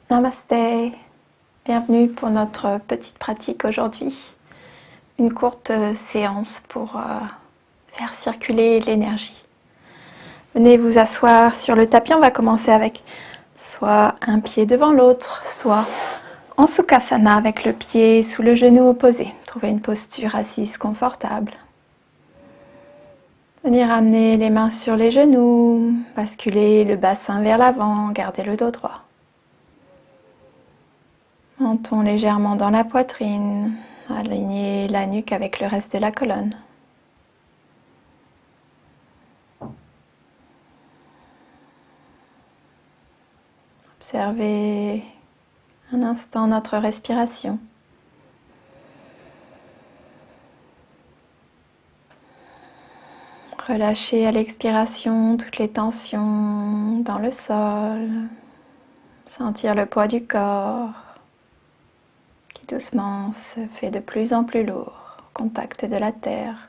Namasté, bienvenue pour notre petite pratique aujourd'hui. Une courte séance pour faire circuler l'énergie. Venez vous asseoir sur le tapis, on va commencer avec soit un pied devant l'autre, soit en Sukhasana avec le pied sous le genou opposé. Trouvez une posture assise confortable. Venez ramener les mains sur les genoux, basculer le bassin vers l'avant, gardez le dos droit. Montons légèrement dans la poitrine, alignez la nuque avec le reste de la colonne. Observez un instant notre respiration. Relâchez à l'expiration toutes les tensions dans le sol. Sentir le poids du corps qui doucement se fait de plus en plus lourd au contact de la terre.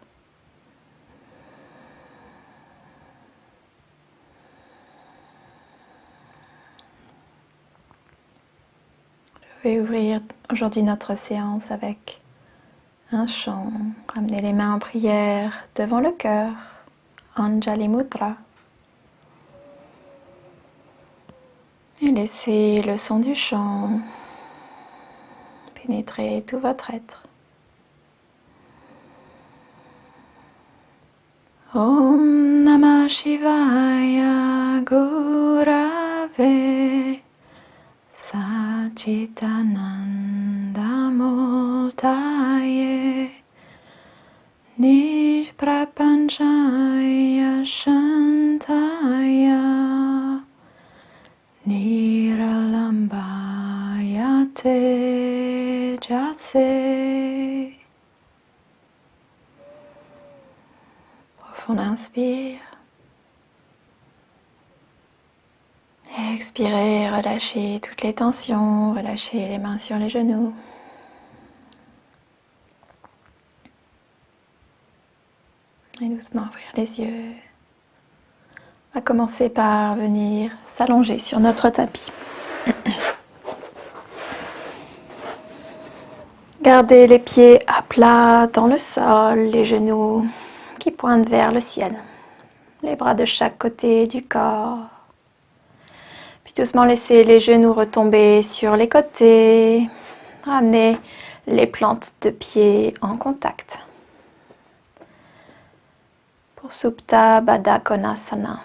Je vais ouvrir aujourd'hui notre séance avec un chant. Ramenez les mains en prière devant le cœur. Anjali Mudra. Et laissez le son du chant pénétrer tout votre être. Om Namah Shivaya Gurave Sachitananda Mutaye Nishprapanchaya Shantaya Niralambaya Tejase. Profond inspire. Expirez, relâchez toutes les tensions, relâchez les mains sur les genoux. Et doucement ouvrir les yeux. On va commencer par venir s'allonger sur notre tapis. Gardez les pieds à plat dans le sol, les genoux qui pointent vers le ciel. Les bras de chaque côté du corps. Puis doucement laissez les genoux retomber sur les côtés. Ramenez les plantes de pied en contact. Pour Supta Baddha Konasana.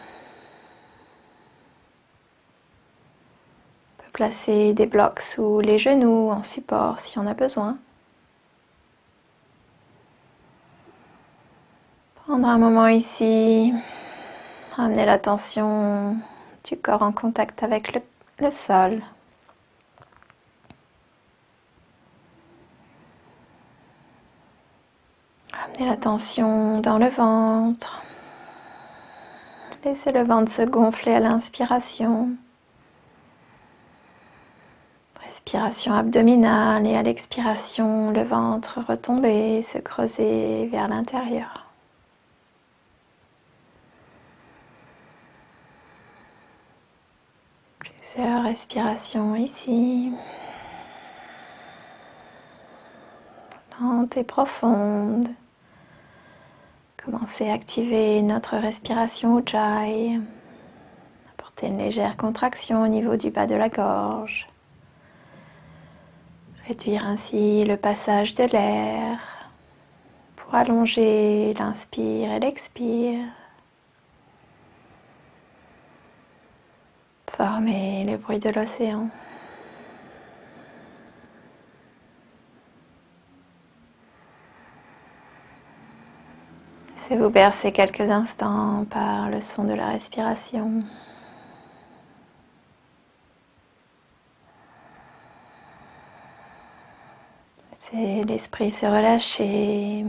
On peut placer des blocs sous les genoux en support si on a besoin. Prendre un moment ici, ramener l'attention du corps en contact avec le sol. Ramener l'attention dans le ventre. Laissez le ventre se gonfler à l'inspiration. Respiration abdominale et à l'expiration, le ventre retomber, se creuser vers l'intérieur. Plusieurs respirations ici. Lente et profonde. Commencez à activer notre respiration Ujjayi. Apportez une légère contraction au niveau du bas de la gorge. Réduire ainsi le passage de l'air pour allonger l'inspire et l'expire. Former le bruit de l'océan. Laissez-vous bercer quelques instants par le son de la respiration. Laissez l'esprit se relâcher.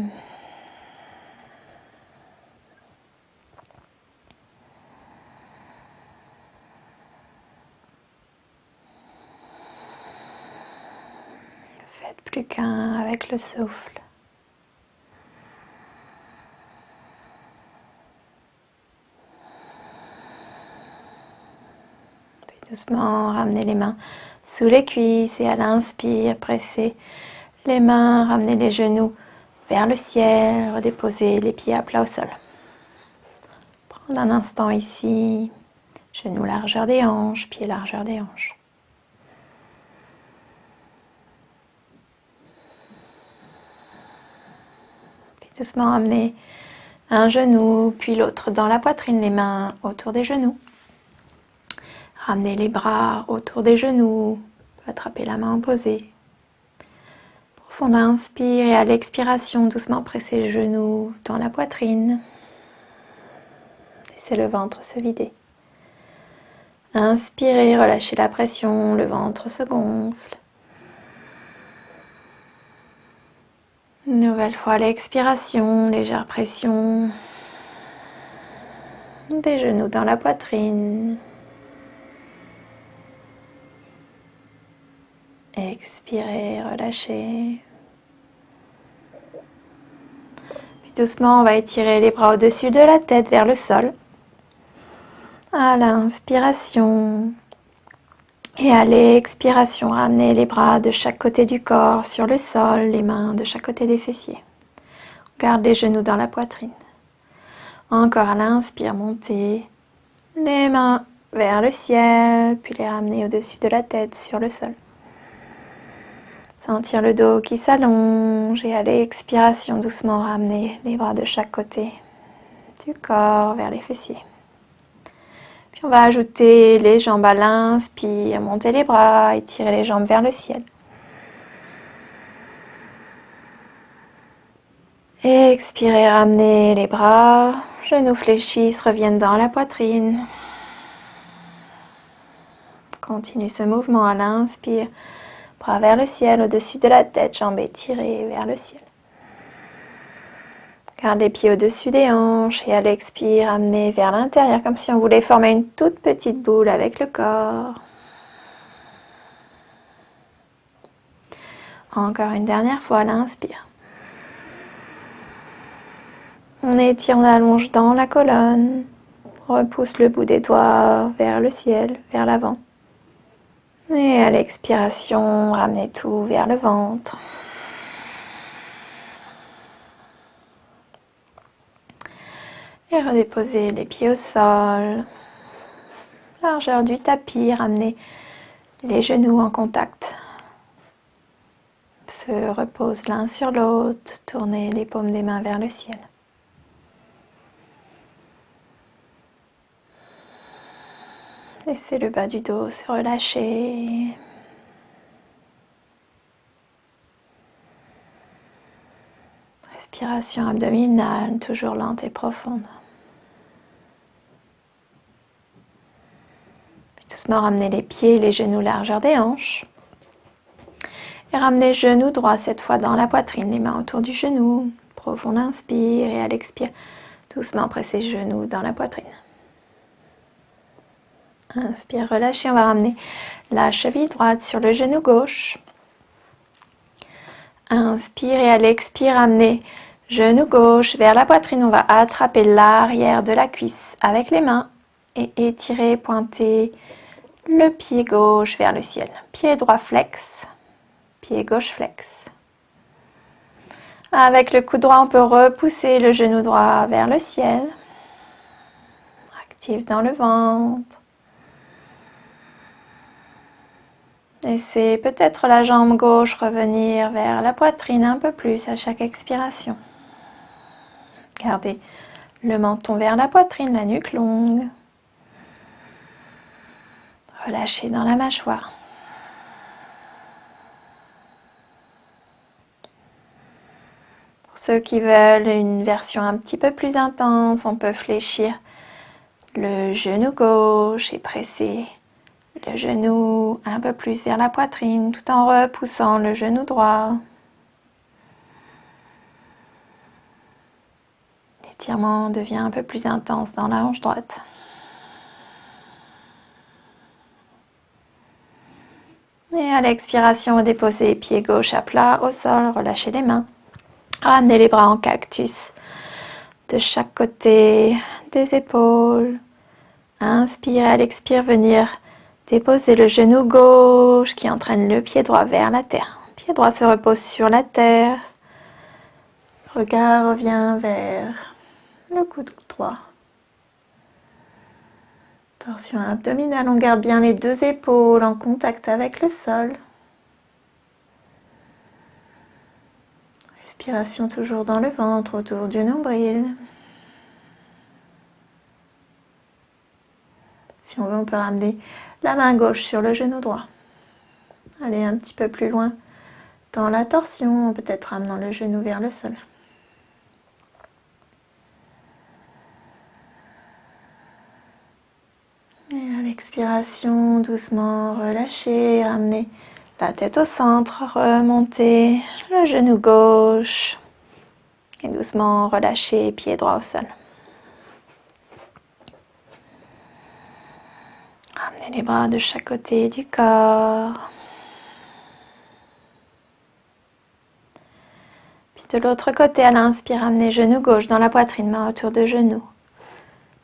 Faites plus qu'un avec le souffle. Doucement, ramenez les mains sous les cuisses. Et à l'inspire, pressez les mains, ramenez les genoux vers le ciel, redéposez les pieds à plat au sol. Prendre un instant ici, genoux largeur des hanches, pieds largeur des hanches. Puis doucement ramenez un genou, puis l'autre dans la poitrine, les mains autour des genoux. Ramenez les bras autour des genoux, attrapez la main opposée. Profond inspire et à l'expiration, doucement pressez le genou dans la poitrine. Laissez le ventre se vider. Inspirez, relâchez la pression, le ventre se gonfle. Une nouvelle fois à l'expiration, légère pression des genoux dans la poitrine. Expirez, relâchez. Puis doucement, on va étirer les bras au-dessus de la tête vers le sol. À l'inspiration et à l'expiration, ramenez les bras de chaque côté du corps sur le sol, les mains de chaque côté des fessiers. Garde les genoux dans la poitrine. Encore à l'inspire, montez les mains vers le ciel, puis les ramener au-dessus de la tête sur le sol. Sentir le dos qui s'allonge et à l'expiration, doucement ramener les bras de chaque côté du corps vers les fessiers. Puis on va ajouter les jambes à l'inspire, monter les bras, étirer les jambes vers le ciel. Expirez, ramenez les bras, genoux fléchissent, reviennent dans la poitrine. Continue ce mouvement à l'inspire. Bras vers le ciel, au-dessus de la tête, jambes étirées vers le ciel. Garde les pieds au-dessus des hanches et à l'expire, amenez vers l'intérieur comme si on voulait former une toute petite boule avec le corps. Encore une dernière fois, à l'inspire. On étire, on allonge dans la colonne. Repousse le bout des doigts vers le ciel, vers l'avant. Et à l'expiration, ramenez tout vers le ventre. Et redéposez les pieds au sol. Largeur du tapis, ramenez les genoux en contact. Se repose l'un sur l'autre, tournez les paumes des mains vers le ciel. Laissez le bas du dos se relâcher. Respiration abdominale, toujours lente et profonde. Puis doucement ramenez les pieds et les genoux largeur des hanches. Et ramenez le genou droit cette fois dans la poitrine, les mains autour du genou. Profond inspire et à l'expire, doucement pressez le genou dans la poitrine. Inspire, relâchez, on va ramener la cheville droite sur le genou gauche. Inspire et à l'expire, ramenez genou gauche vers la poitrine. On va attraper l'arrière de la cuisse avec les mains et étirer, pointer le pied gauche vers le ciel. Pied droit flex, pied gauche flex. Avec le coude droit, on peut repousser le genou droit vers le ciel. Actif dans le ventre. Laissez peut-être la jambe gauche revenir vers la poitrine un peu plus à chaque expiration. Gardez le menton vers la poitrine, la nuque longue. Relâchez dans la mâchoire. Pour ceux qui veulent une version un petit peu plus intense, on peut fléchir le genou gauche et presser le genou un peu plus vers la poitrine tout en repoussant le genou droit. L'étirement devient un peu plus intense dans la hanche droite. Et à l'expiration, déposez pied gauche à plat au sol, relâchez les mains. Ramenez les bras en cactus de chaque côté des épaules. Inspirez, à l'expire, venir Déposez le genou gauche qui entraîne le pied droit vers la terre. Pied droit se repose sur la terre. Regard revient vers le coude droit. Torsion abdominale, on garde bien les deux épaules en contact avec le sol. Respiration toujours dans le ventre, autour du nombril. Si on veut, on peut ramener la main gauche sur le genou droit. Aller un petit peu plus loin dans la torsion, peut-être ramenant le genou vers le sol. Et à l'expiration, doucement relâchez, ramenez la tête au centre, remontez le genou gauche et doucement relâchez, pied droit au sol. Ramenez les bras de chaque côté du corps. Puis de l'autre côté, à l'inspire, ramenez genou gauche dans la poitrine, main autour de genou.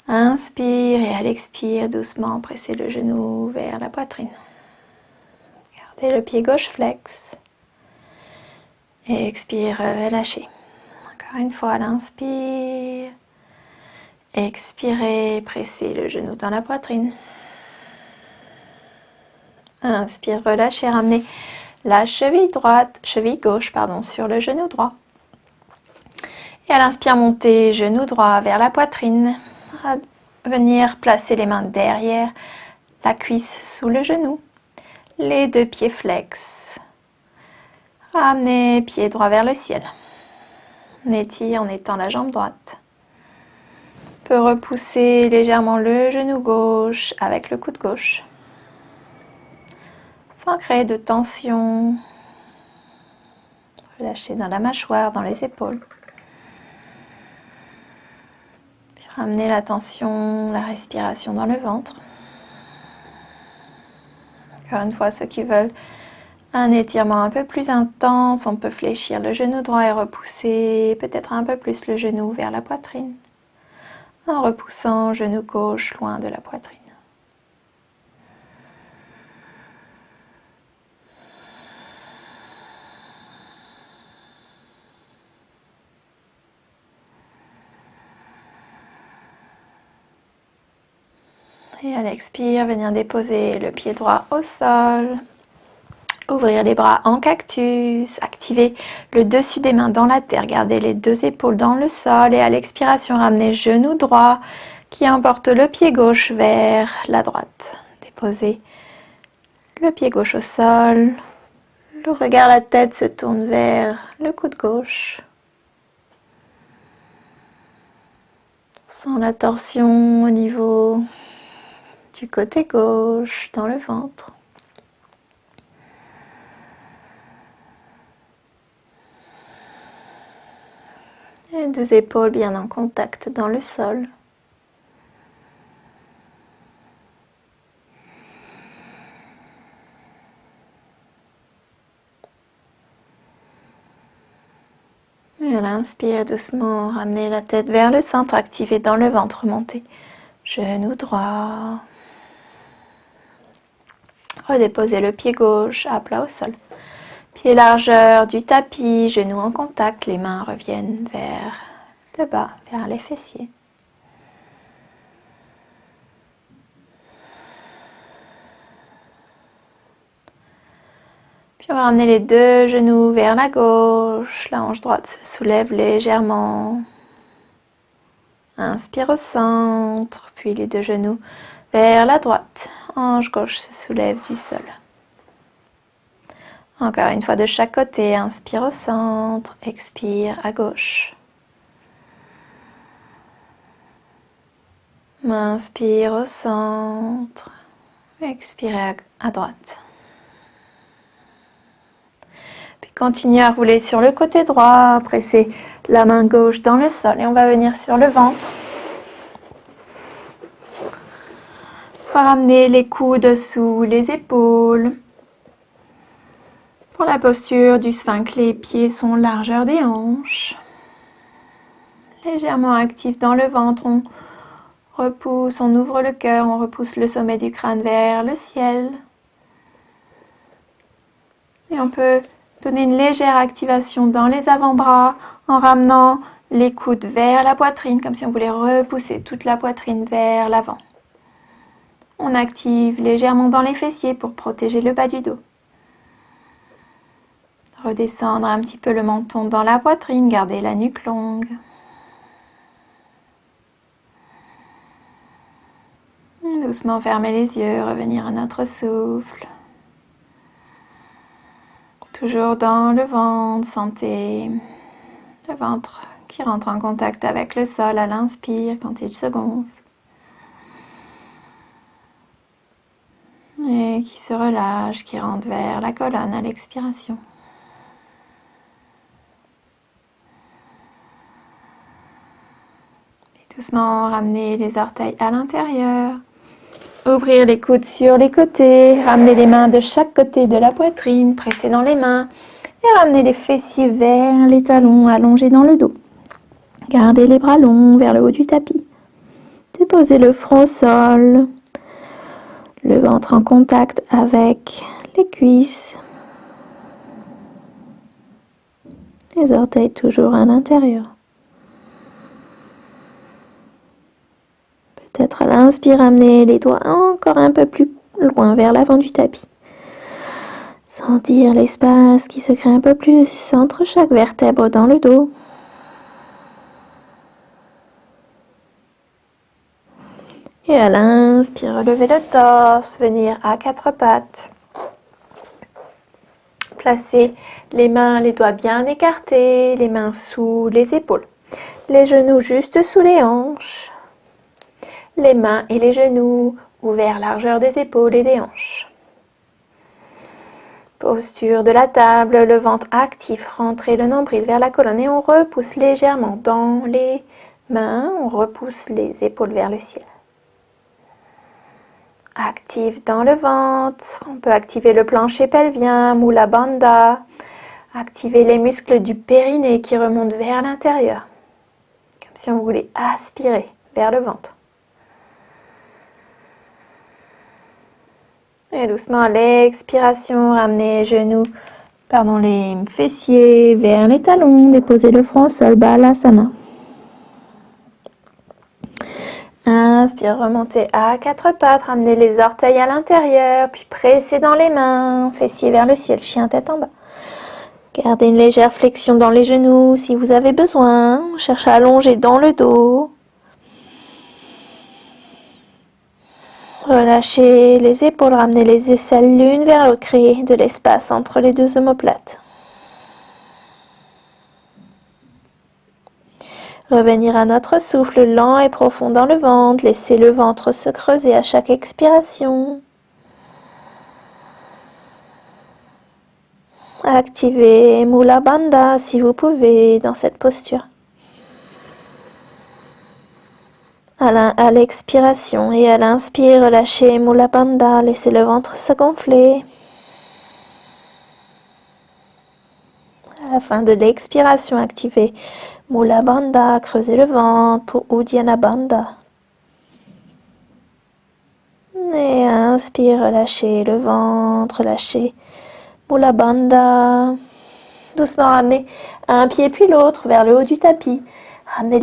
Inspire et à l'expire, doucement, pressez le genou vers la poitrine. Gardez le pied gauche flex. Et expire, relâchez. Encore une fois, à l'inspire. Expirez, pressez le genou dans la poitrine. Inspire, relâchez, ramenez la cheville gauche, sur le genou droit. Et à l'inspire, montez genou droit vers la poitrine. À venir placer les mains derrière la cuisse sous le genou. Les deux pieds flex. Ramenez pied droit vers le ciel. On étire en étend la jambe droite. On peut repousser légèrement le genou gauche avec le coude gauche. Sans créer de tension. Relâchez dans la mâchoire, dans les épaules. Puis ramenez la tension, la respiration dans le ventre. Encore une fois, ceux qui veulent un étirement un peu plus intense, on peut fléchir le genou droit et repousser peut-être un peu plus le genou vers la poitrine. En repoussant genou gauche loin de la poitrine. Et à l'expire, venir déposer le pied droit au sol. Ouvrir les bras en cactus. Activer le dessus des mains dans la terre. Gardez les deux épaules dans le sol. Et à l'expiration, ramenez genou droit qui emporte le pied gauche vers la droite. Déposez le pied gauche au sol. Le regard, la tête se tourne vers le coude gauche. Sans la torsion au niveau du côté gauche, dans le ventre. Et deux épaules bien en contact dans le sol. Et à l'inspire, doucement, ramenez la tête vers le centre, activez dans le ventre, montez. Genou droit. Redéposez le pied gauche à plat au sol. Pied largeur du tapis, genoux en contact, les mains reviennent vers le bas, vers les fessiers. Puis on va ramener les deux genoux vers la gauche, la hanche droite se soulève légèrement. Inspire au centre, puis les deux genoux vers la droite, hanche gauche se soulève du sol. Encore une fois de chaque côté, inspire au centre, expire à gauche. Inspire au centre, expire à droite. Puis continuez à rouler sur le côté droit, pressez la main gauche dans le sol et on va venir sur le ventre. On va ramener les coudes sous les épaules. Pour la posture du sphinx, les pieds sont largeur des hanches. Légèrement actifs dans le ventre, on repousse, on ouvre le cœur, on repousse le sommet du crâne vers le ciel. Et on peut donner une légère activation dans les avant-bras en ramenant les coudes vers la poitrine, comme si on voulait repousser toute la poitrine vers l'avant. On active légèrement dans les fessiers pour protéger le bas du dos. Redescendre un petit peu le menton dans la poitrine, garder la nuque longue. Doucement fermer les yeux, revenir à notre souffle. Toujours dans le ventre, sentez le ventre qui rentre en contact avec le sol à l'inspire quand il se gonfle. Et qui se relâche, qui rentre vers la colonne à l'expiration. Et doucement ramener les orteils à l'intérieur. Ouvrir les coudes sur les côtés, ramener les mains de chaque côté de la poitrine, presser dans les mains et ramener les fessiers vers les talons allongés dans le dos. Gardez les bras longs vers le haut du tapis. Déposez le front au sol, le ventre en contact avec les cuisses, les orteils toujours à l'intérieur. Peut-être à l'inspire, amener les doigts encore un peu plus loin vers l'avant du tapis. Sentir l'espace qui se crée un peu plus entre chaque vertèbre dans le dos. Et à l'inspire, relevez le torse, venir à quatre pattes. Placez les mains, les doigts bien écartés, les mains sous les épaules. Les genoux juste sous les hanches. Les mains et les genoux ouverts largeur des épaules et des hanches. Posture de la table, le ventre actif, rentrez le nombril vers la colonne et on repousse légèrement dans les mains, on repousse les épaules vers le ciel. Actif dans le ventre, on peut activer le plancher pelvien, Mula Bandha, activer les muscles du périnée qui remontent vers l'intérieur, comme si on voulait aspirer vers le ventre. Et doucement à l'expiration, ramenez les fessiers vers les talons, déposez le front au sol, Balasana. Inspire, remontez à quatre pattes, ramenez les orteils à l'intérieur, puis pressez dans les mains, fessiers vers le ciel, chien tête en bas. Gardez une légère flexion dans les genoux si vous avez besoin, cherchez à allonger dans le dos. Relâchez les épaules, ramenez les aisselles l'une vers l'autre, créez de l'espace entre les deux omoplates. Revenir à notre souffle lent et profond dans le ventre, laissez le ventre se creuser à chaque expiration. Activez Mula Bandha si vous pouvez dans cette posture. À l'expiration et à l'inspire, relâchez Mula Bandha, laissez le ventre se gonfler. À la fin de l'expiration, activez Mula Bandha, creusez le ventre pour Uddiyana Bandha. Et inspire, relâchez le ventre, lâchez Mula Bandha. Doucement ramenez un pied puis l'autre vers le haut du tapis. Ramenez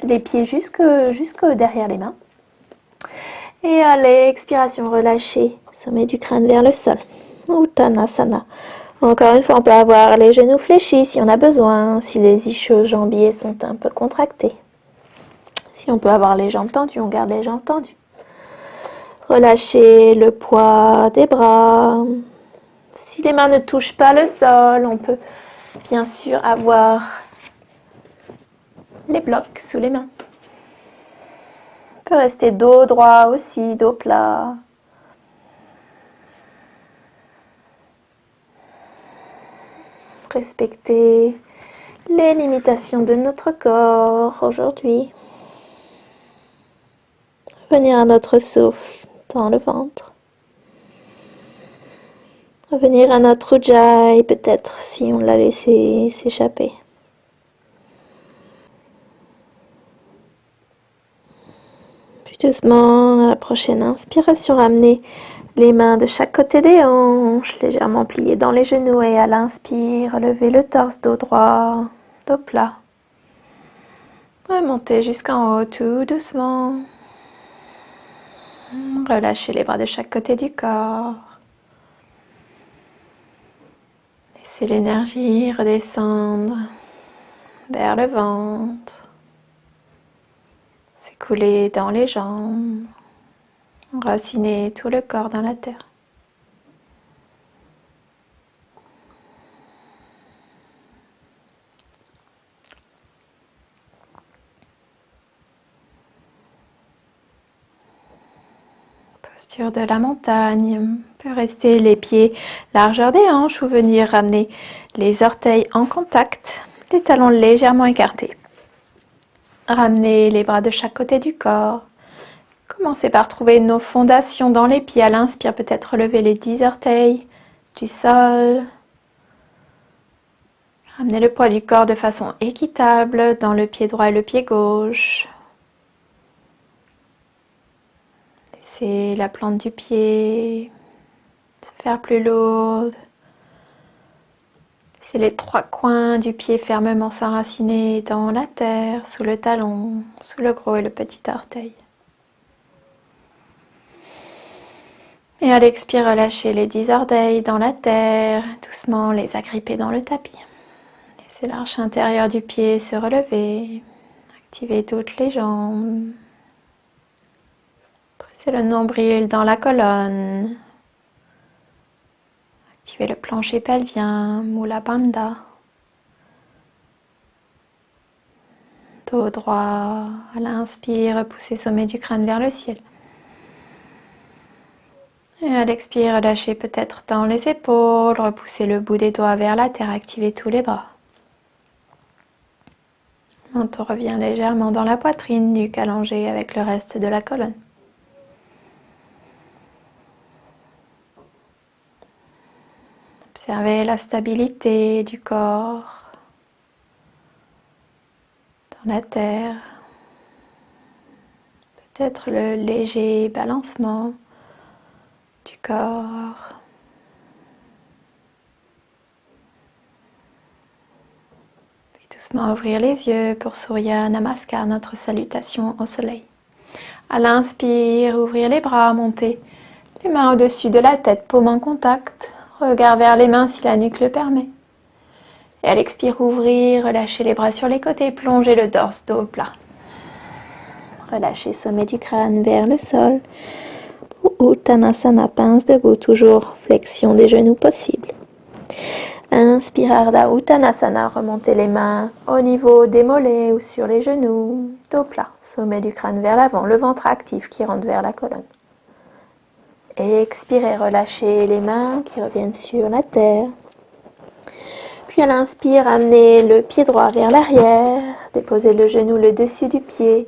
les pieds jusque derrière les mains. Et à l'expiration, relâchez sommet du crâne vers le sol. Uttanasana. Encore une fois, on peut avoir les genoux fléchis si on a besoin, si les ischio-jambiers sont un peu contractés. Si on peut avoir les jambes tendues, on garde les jambes tendues. Relâchez le poids des bras. Si les mains ne touchent pas le sol, on peut bien sûr avoir les blocs sous les mains. On peut rester dos droit aussi, dos plat. Respecter les limitations de notre corps aujourd'hui. Revenir à notre souffle dans le ventre. Revenir à notre Ujjayi, peut-être si on l'a laissé s'échapper. doucement, à la prochaine inspiration, ramenez les mains de chaque côté des hanches, légèrement pliées dans les genoux. Et à l'inspire, relevez le torse, dos droit, dos plat. Remontez jusqu'en haut tout doucement. Relâchez les bras de chaque côté du corps. Laissez l'énergie redescendre vers le ventre, s'écouler dans les jambes, enraciner tout le corps dans la terre. Posture de la montagne. On peut rester les pieds largeur des hanches ou venir ramener les orteils en contact, les talons légèrement écartés. Ramenez les bras de chaque côté du corps. Commencez par trouver nos fondations dans les pieds. À l'inspire, peut-être relever les 10 orteils du sol. Ramenez le poids du corps de façon équitable dans le pied droit et le pied gauche. Laissez la plante du pied se faire plus lourde. Laissez les 3 coins du pied fermement s'enraciner dans la terre, sous le talon, sous le gros et le petit orteil. Et à l'expire, relâchez les 10 orteils dans la terre, doucement les agripper dans le tapis. Laissez l'arche intérieure du pied se relever. Activez toutes les jambes. Pressez le nombril dans la colonne. Activez le plancher pelvien, Mula Bandha. Dos droit, à l'inspire, repoussez sommet du crâne vers le ciel. Et à l'expire, relâchez peut-être dans les épaules, repoussez le bout des doigts vers la terre, activez tous les bras. Le menton revient légèrement dans la poitrine, nuque allongée avec le reste de la colonne. Observez la stabilité du corps dans la terre. Peut-être le léger balancement du corps. Puis doucement ouvrir les yeux pour Surya Namaskar, notre salutation au soleil. À l'inspire, ouvrir les bras, monter les mains au-dessus de la tête, paume en contact. Regard vers les mains si la nuque le permet. Et à l'expire, ouvrir, relâchez les bras sur les côtés, plongez le torse, dos plat. Relâchez sommet du crâne vers le sol. Uttanasana, pince debout, toujours flexion des genoux possible. Inspire Ardha Uttanasana, remontez les mains au niveau des mollets ou sur les genoux, dos plat, sommet du crâne vers l'avant, le ventre actif qui rentre vers la colonne. Expirez, relâchez les mains qui reviennent sur la terre. Puis à l'inspire, amenez le pied droit vers l'arrière, déposez le genou le dessus du pied.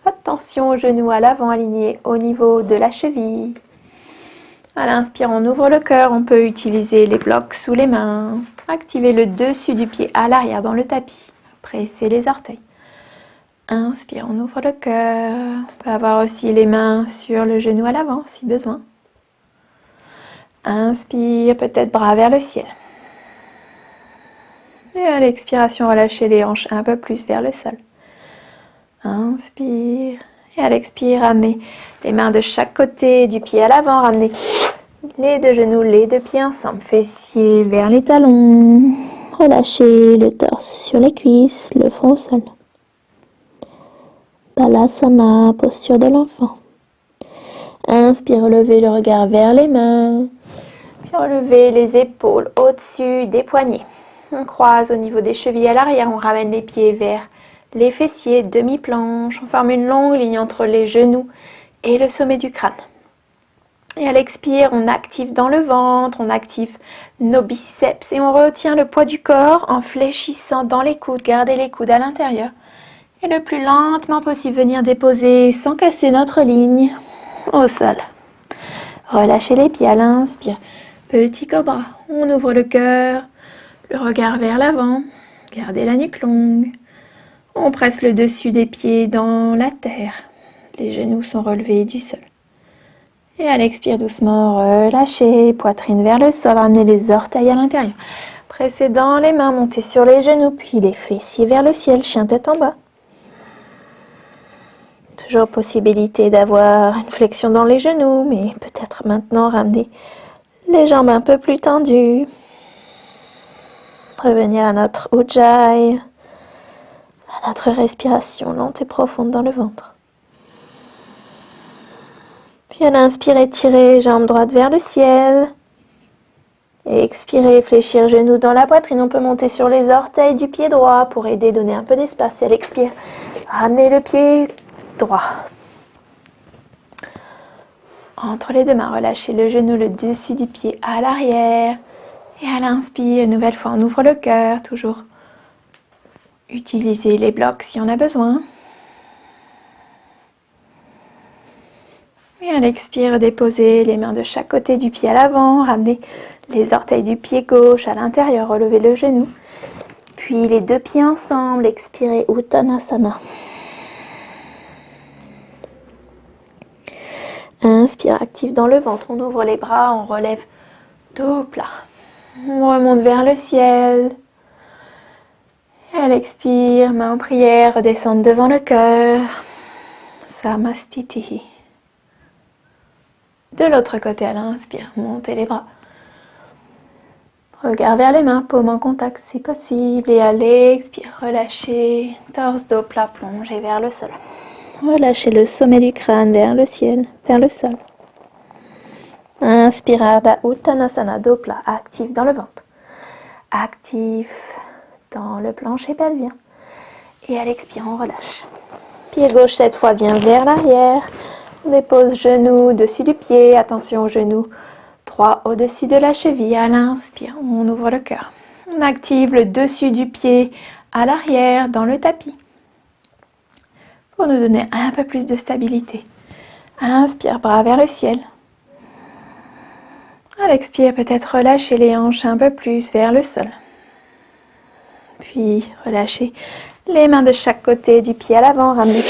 Attention au genou à l'avant aligné au niveau de la cheville. À l'inspire, on ouvre le cœur, on peut utiliser les blocs sous les mains. Activez le dessus du pied à l'arrière dans le tapis. Pressez les orteils. Inspire, on ouvre le cœur. On peut avoir aussi les mains sur le genou à l'avant si besoin. Inspire, peut-être bras vers le ciel. Et à l'expiration, relâchez les hanches un peu plus vers le sol. Inspire. Et à l'expire, ramenez les mains de chaque côté du pied à l'avant. Ramenez les 2 genoux, les 2 pieds ensemble. Fessiers vers les talons. Relâchez le torse sur les cuisses, le front au sol. Balasana, posture de l'enfant. Inspire, relevez le regard vers les mains. Puis relevez les épaules au-dessus des poignets. On croise au niveau des chevilles à l'arrière, on ramène les pieds vers les fessiers, demi-planche. On forme une longue ligne entre les genoux et le sommet du crâne. Et à l'expire, on active dans le ventre, on active nos biceps et on retient le poids du corps en fléchissant dans les coudes. Gardez les coudes à l'intérieur. Et le plus lentement possible, venir déposer sans casser notre ligne au sol. Relâchez les pieds à l'inspire. Petit cobra, on ouvre le cœur, le regard vers l'avant, gardez la nuque longue. On presse le dessus des pieds dans la terre. Les genoux sont relevés du sol. Et à l'expire, doucement, relâchez, poitrine vers le sol, ramenez les orteils à l'intérieur. Pressez dans les mains, montez sur les genoux, puis les fessiers vers le ciel, chien tête en bas. Toujours possibilité d'avoir une flexion dans les genoux, mais peut-être maintenant ramener les jambes un peu plus tendues. Revenir à notre Ujjayi, à notre respiration lente et profonde dans le ventre. Puis à l'inspire, étirez, jambes droites vers le ciel. Et expirez, fléchir genoux dans la poitrine. On peut monter sur les orteils du pied droit pour aider, donner un peu d'espace. Et à l'expire, ramenez le pied droit. Entre les deux mains, relâchez le genou, le dessus du pied à l'arrière. Et à l'inspire, une nouvelle fois, on ouvre le cœur, toujours. Utilisez les blocs si on a besoin. Et à l'expire, déposez les mains de chaque côté du pied à l'avant, ramenez les orteils du pied gauche à l'intérieur, relevez le genou. Puis les deux pieds ensemble, expirez Uttanasana. Inspire, active dans le ventre, on ouvre les bras, on relève dos plat. On remonte vers le ciel. Et à l'expire, main en prière, redescendre devant le cœur. Samastitihi. De l'autre côté, à l'inspire, montez les bras. Regard vers les mains, paume en contact si possible. Et à l'expire, relâchez, torse, dos plat, plongez vers le sol. Relâchez le sommet du crâne vers le ciel, vers le sol. Inspire, Ardha Uttanasana, dos plat, actif dans le ventre. Actif dans le plancher pelvien. Et à l'expire, on relâche. Pied gauche cette fois vient vers l'arrière. On dépose genou dessus du pied. Attention au genou droit au-dessus de la cheville. À l'inspire, on ouvre le cœur. On active le dessus du pied à l'arrière dans le tapis. Pour nous donner un peu plus de stabilité. Inspire, bras vers le ciel. À l'expire, peut-être relâcher les hanches un peu plus vers le sol. Puis relâchez les mains de chaque côté du pied à l'avant. Ramenez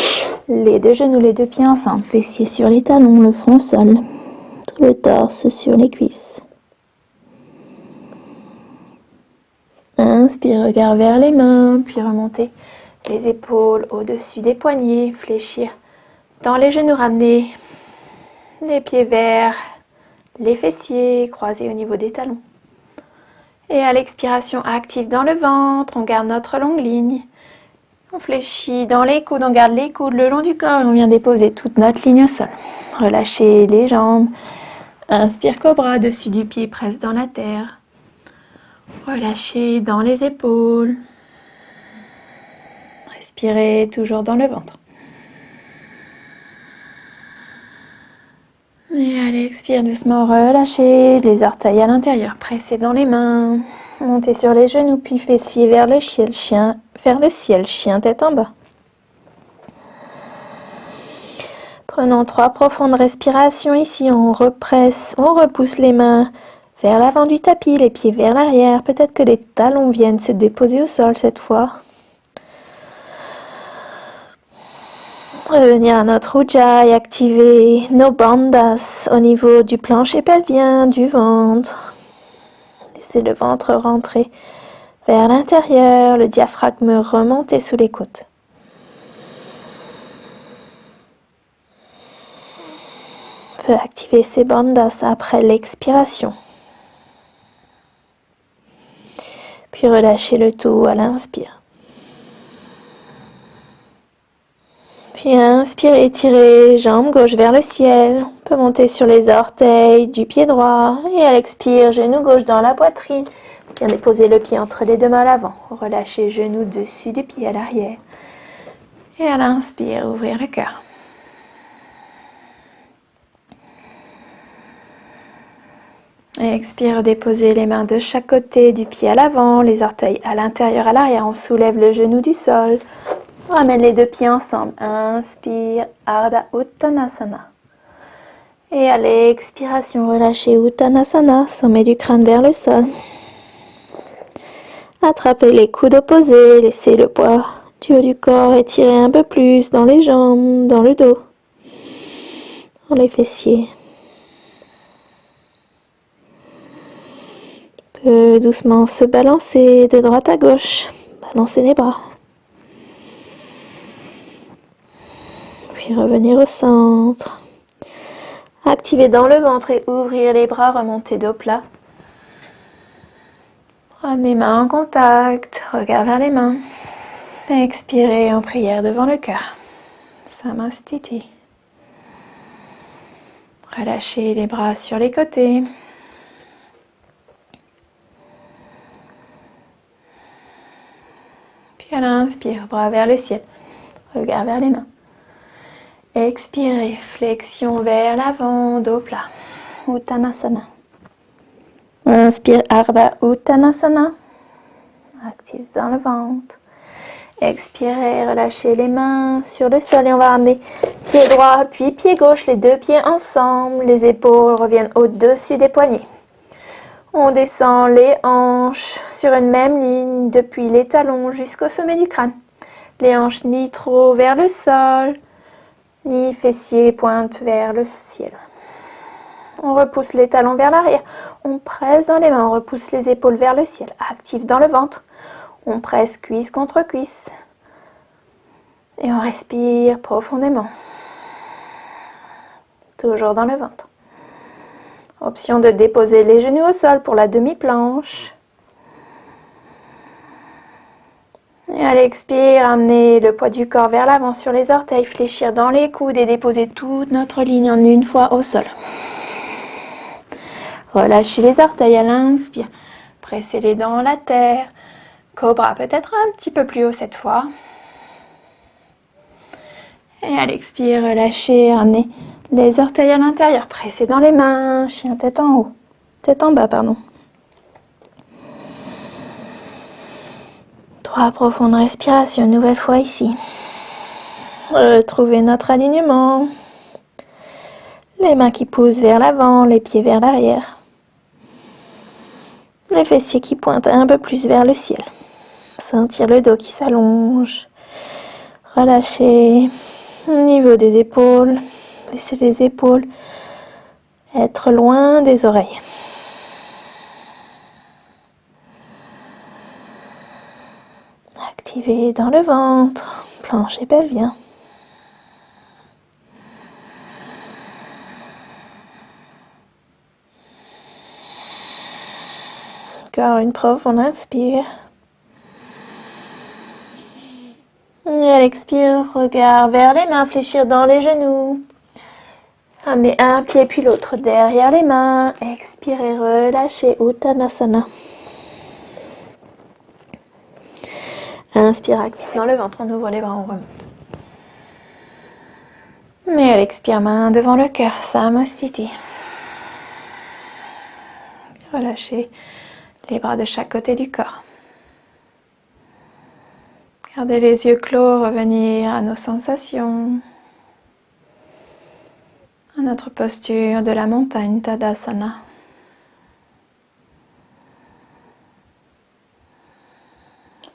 les deux genoux, les deux pieds ensemble. Fessiers sur les talons, le front au sol. Tout le torse sur les cuisses. Inspire, regard vers les mains. Puis remontez les épaules au-dessus des poignets. Fléchir dans les genoux. Ramenez les pieds vers les fessiers, croisés au niveau des talons. Et à l'expiration, active dans le ventre, on garde notre longue ligne. On fléchit dans les coudes, on garde les coudes le long du corps et on vient déposer toute notre ligne au sol. Relâchez les jambes. Inspire cobra, dessus du pied, presse dans la terre. Relâchez dans les épaules. Respirez toujours dans le ventre. Et à l'expire, doucement relâchez les orteils à l'intérieur, pressez dans les mains, montez sur les genoux, puis fessiers vers le ciel, chien tête en bas. Prenons 3 profondes respirations ici, on represse, on repousse les mains vers l'avant du tapis, les pieds vers l'arrière, peut-être que les talons viennent se déposer au sol cette fois. Revenir à notre Ujjayi, activer nos bandhas au niveau du plancher pelvien, du ventre. Laissez le ventre rentrer vers l'intérieur, le diaphragme remonter sous les côtes. On peut activer ces bandhas après l'expiration. Puis relâcher le tout à l'inspire. Puis inspire, étirez, jambe gauche vers le ciel. On peut monter sur les orteils du pied droit. Et à l'expire, genou gauche dans la poitrine. Bien déposer le pied entre les deux mains à l'avant. Relâchez genou dessus du pied à l'arrière. Et à l'inspire, ouvrir le cœur. Et expire, déposer les mains de chaque côté du pied à l'avant, les orteils à l'intérieur, à l'arrière. On soulève le genou du sol. On ramène les deux pieds ensemble. Inspire, Ardha Uttanasana. Et à l'expiration, relâchez Uttanasana, sommet du crâne vers le sol. Attrapez les coudes opposés, laissez le poids du haut du corps étirer un peu plus dans les jambes, dans le dos. dans les fessiers. On peut doucement se balancer de droite à gauche, balancer les bras. Puis revenir au centre. Activer dans le ventre et ouvrir les bras, remonter dos plat. Ramenez les mains en contact, regard vers les mains. Expirez en prière devant le cœur. Samastiti. Relâchez les bras sur les côtés. Puis à l'inspire, bras vers le ciel, regard vers les mains. Expirez, flexion vers l'avant, dos plat. Uttanasana. Inspire, Ardha Uttanasana. Active dans le ventre. Expirez, relâchez les mains sur le sol et on va ramener pied droit puis pied gauche, les deux pieds ensemble. Les épaules reviennent au-dessus des poignets. On descend les hanches sur une même ligne depuis les talons jusqu'au sommet du crâne. Les hanches ni trop vers le sol, ni fessiers pointent vers le ciel. On repousse les talons vers l'arrière. On presse dans les mains, on repousse les épaules vers le ciel. Active dans le ventre. On presse cuisse contre cuisse. Et on respire profondément. Toujours dans le ventre. Option de déposer les genoux au sol pour la demi-planche. Et à l'expire, amener le poids du corps vers l'avant sur les orteils, fléchir dans les coudes et déposer toute notre ligne en une fois au sol. Relâchez les orteils à l'inspire. Pressez-les dans la terre. Cobra peut-être un petit peu plus haut cette fois. Et à l'expire, relâchez, ramenez les orteils à l'intérieur. Pressez dans les mains. Chien tête en haut. Tête en bas, pardon. 3 profondes respirations, une nouvelle fois ici. Retrouvez notre alignement. Les mains qui poussent vers l'avant, les pieds vers l'arrière. Les fessiers qui pointent un peu plus vers le ciel. Sentir le dos qui s'allonge. Relâchez au niveau des épaules. Laissez les épaules être loin des oreilles. Activez dans le ventre, plancher pelvien. Encore une profonde inspire. Et à l'expire, regard vers les mains, fléchir dans les genoux. Amenez un pied puis l'autre derrière les mains. Expirez, relâchez, Uttanasana. Inspire, active dans le ventre, on ouvre les bras, on remonte. Et à l'expire, main devant le cœur, Samastiti. Relâchez les bras de chaque côté du corps. Gardez les yeux clos, revenir à nos sensations, à notre posture de la montagne, Tadasana.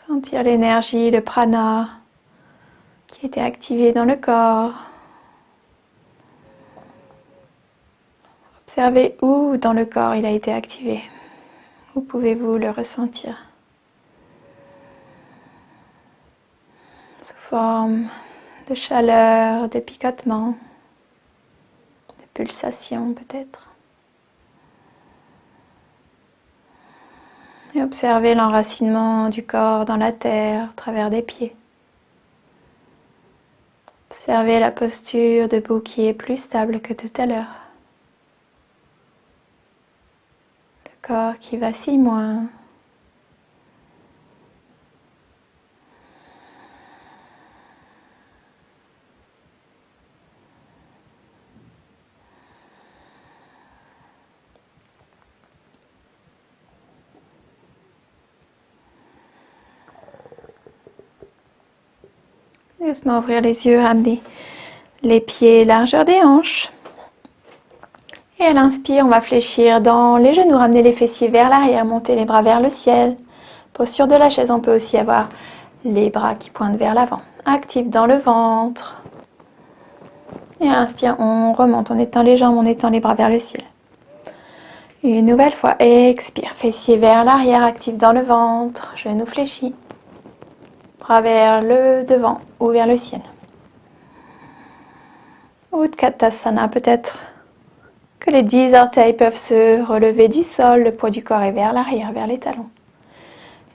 Sentir l'énergie, le prana qui était activé dans le corps. Observez où dans le corps il a été activé. Où pouvez-vous le ressentir? Sous forme de chaleur, de picotement, de pulsation peut-être. Et observez l'enracinement du corps dans la terre, à travers des pieds. Observez la posture debout qui est plus stable que tout à l'heure. Le corps qui vacille moins. Doucement ouvrir les yeux, ramener les pieds largeur des hanches. Et à l'inspire, on va fléchir dans les genoux, ramener les fessiers vers l'arrière, monter les bras vers le ciel. Posture de la chaise, on peut aussi avoir les bras qui pointent vers l'avant. Active dans le ventre. Et à l'inspire, on remonte, on étend les jambes, on étend les bras vers le ciel. Une nouvelle fois, expire, fessiers vers l'arrière, actif dans le ventre, genoux fléchis. Bras vers le devant ou vers le ciel. Utkatasana, peut-être que les 10 orteils peuvent se relever du sol, le poids du corps est vers l'arrière, vers les talons.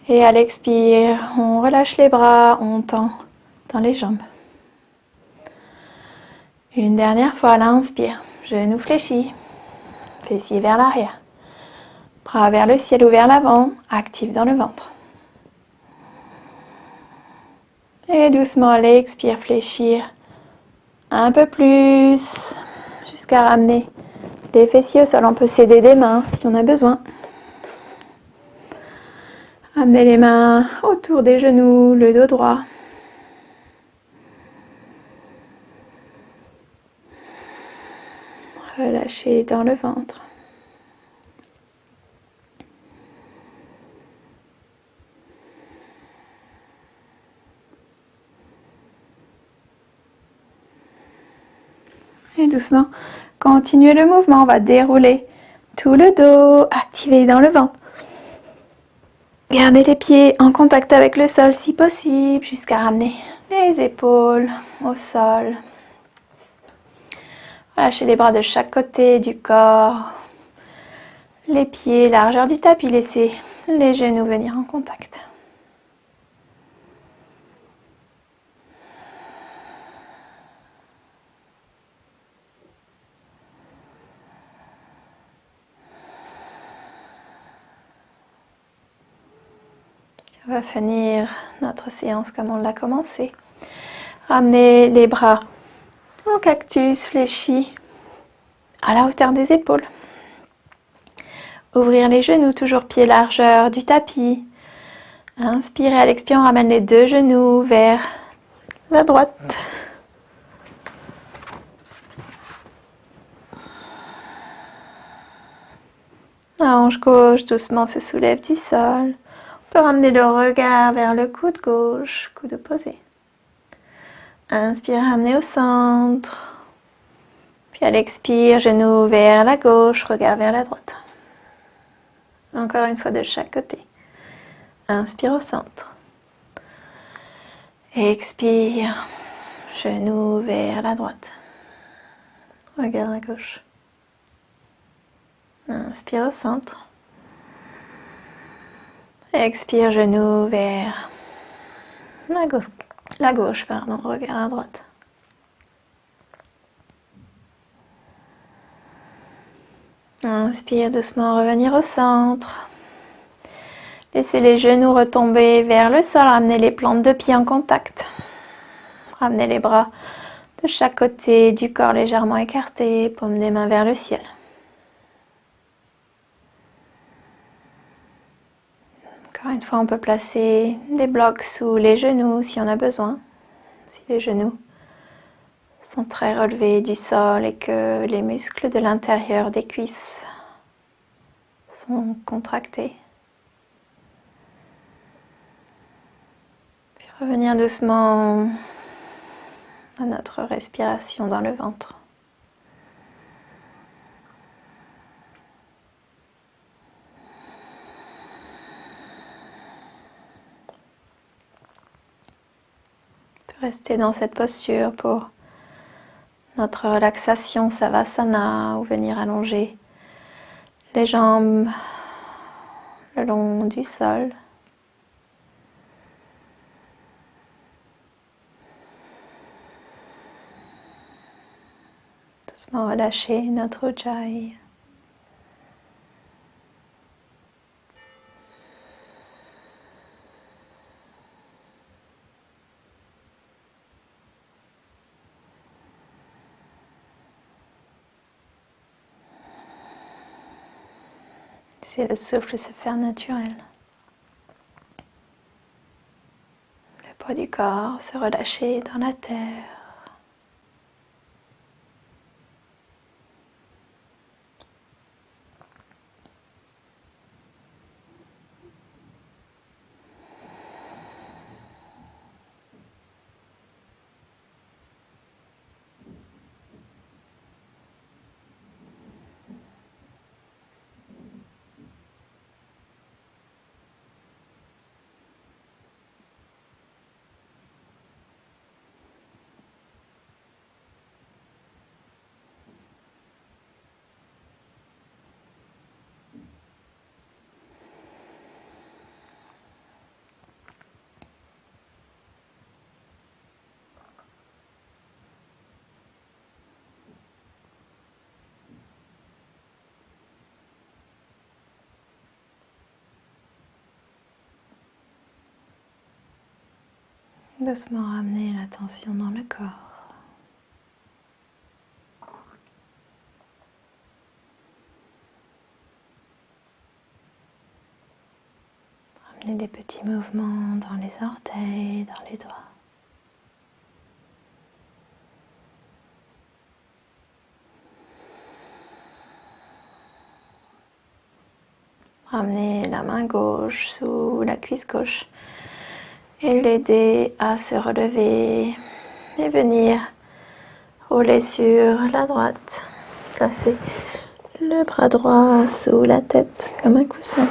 Et à l'expire, on relâche les bras, on tend dans les jambes. Une dernière fois, à l'inspire, genoux fléchis, fessiers vers l'arrière. Bras vers le ciel ou vers l'avant, actif dans le ventre. Et doucement, à l'expire, fléchir un peu plus, jusqu'à ramener les fessiers au sol. On peut s'aider des mains si on a besoin. Amenez les mains autour des genoux, le dos droit. Relâchez dans le ventre. Et doucement, continuez le mouvement. On va dérouler tout le dos, activer dans le ventre. Gardez les pieds en contact avec le sol si possible, jusqu'à ramener les épaules au sol. Relâchez les bras de chaque côté du corps. Les pieds, largeur du tapis, laissez les genoux venir en contact. On va finir notre séance comme on l'a commencé. Ramenez les bras en cactus fléchis à la hauteur des épaules. Ouvrir les genoux, toujours pieds largeur du tapis. Inspirez, à l'expire, on ramène les deux genoux vers la droite. La hanche gauche doucement se soulève du sol. On peut ramener le regard vers le coude gauche, coude opposé. Inspire, ramenez au centre. Puis à l'expire, genou vers la gauche, regard vers la droite. Encore une fois de chaque côté. Inspire au centre. Expire, genou vers la droite. Regard à gauche. Inspire au centre. Expire, genou vers la gauche, regard à droite. Inspire doucement, revenir au centre. Laissez les genoux retomber vers le sol, ramenez les plantes de pied en contact. Ramenez les bras de chaque côté du corps légèrement écartés, paume des mains vers le ciel. Encore une fois, on peut placer des blocs sous les genoux si on a besoin. Si les genoux sont très relevés du sol et que les muscles de l'intérieur des cuisses sont contractés. Puis revenir doucement à notre respiration dans le ventre. On peut rester dans cette posture pour notre relaxation Savasana ou venir allonger les jambes le long du sol. Doucement relâcher notre Ujjayi. C'est le souffle se faire naturel. Le poids du corps se relâcher dans la terre. Doucement ramener l'attention dans le corps. Ramener des petits mouvements dans les orteils, dans les doigts. Ramener la main gauche sous la cuisse gauche et l'aider à se relever et venir rouler sur la droite. Placer le bras droit sous la tête comme un coussin.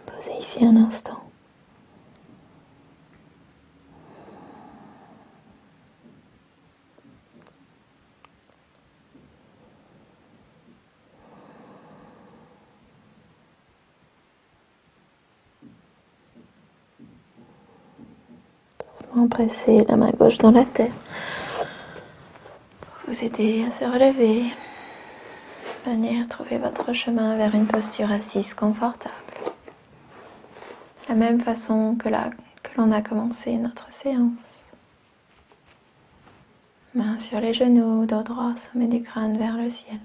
Posez ici un instant. Pressez la main gauche dans la terre pour vous aider à se relever. Venir trouver votre chemin vers une posture assise confortable. De la même façon que l'on a commencé notre séance. Mains sur les genoux, dos droit, sommet du crâne vers le ciel.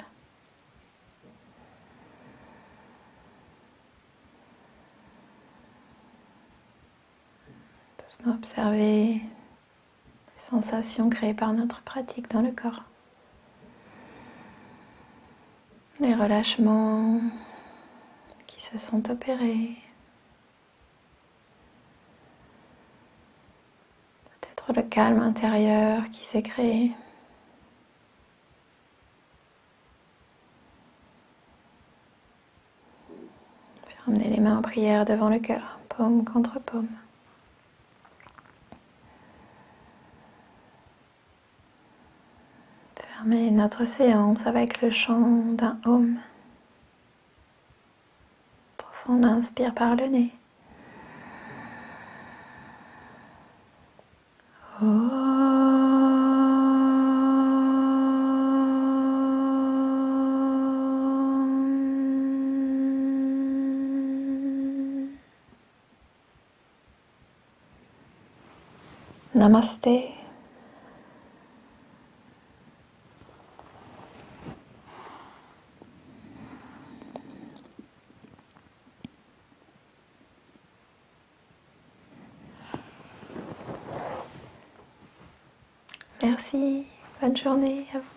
Observez les sensations créées par notre pratique dans le corps. Les relâchements qui se sont opérés. Peut-être le calme intérieur qui s'est créé. Puis ramener les mains en prière devant le cœur, paume contre paume. Fermez notre séance avec le chant d'un Om. Profonde inspire par le nez. Namasté. Merci, bonne journée à vous.